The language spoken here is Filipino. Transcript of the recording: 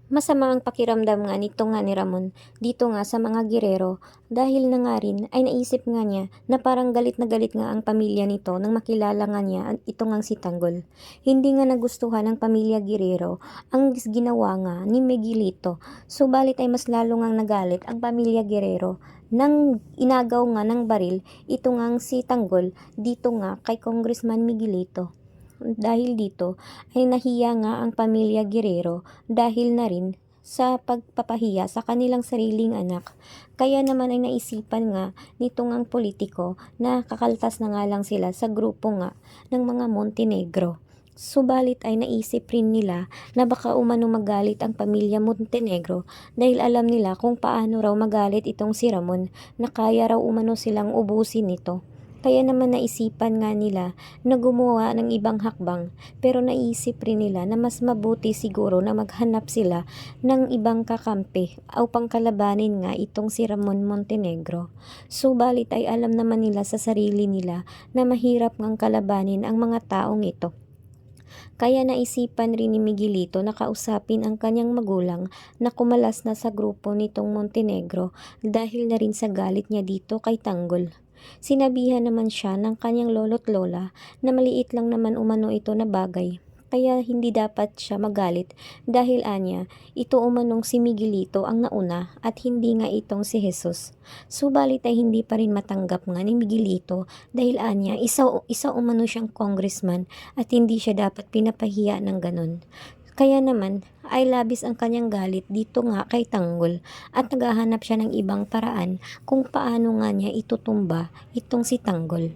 Masama ang pakiramdam nga nito nga ni Ramon dito nga sa mga girero dahil na nga rin ay naisip nga niya na parang galit na galit nga ang pamilya nito nang makilala nga niya ito ngang si Tanggol. Hindi nga nagustuhan ng pamilya girero ang ginawa nga ni Miguelito. Subalit ay mas lalo ngang nagalit ang pamilya girero nang inagaw nga ng baril ito ngang si Tanggol dito nga kay Congressman Miguelito. Dahil dito ay nahiya nga ang pamilya Guerrero dahil na rin sa pagpapahiya sa kanilang sariling anak. Kaya naman ay naisipan nga nitong ang politiko na kakaltas na nga lang sila sa grupo nga ng mga Montenegro. Subalit ay naisip rin nila na baka umano magalit ang pamilya Montenegro dahil alam nila kung paano raw magalit itong si Ramon na kaya raw umano silang ubusin nito. Kaya naman naisipan nga nila na gumawa ng ibang hakbang pero naisip rin nila na mas mabuti siguro na maghanap sila ng ibang kakampi upang kalabanin nga itong si Ramon Montenegro. Subalit ay alam naman nila sa sarili nila na mahirap ngang kalabanin ang mga taong ito. Kaya naisipan rin ni Miguelito na kausapin ang kanyang magulang na kumalas na sa grupo nitong Montenegro dahil na rin sa galit niya dito kay Tanggol. Sinabihan naman siya ng kanyang lolo't lola na maliit lang naman umano ito na bagay. Kaya hindi dapat siya magalit dahil anya, ito umanong si Miguelito ang nauna at hindi nga itong si Jesus. Subalit ay hindi pa rin matanggap nga ni Miguelito dahil anya, isa umano siyang congressman at hindi siya dapat pinapahiya ng ganon. Kaya naman ay labis ang kanyang galit dito nga kay Tanggol at naghahanap siya ng ibang paraan kung paano nga niya itutumba itong si Tanggol.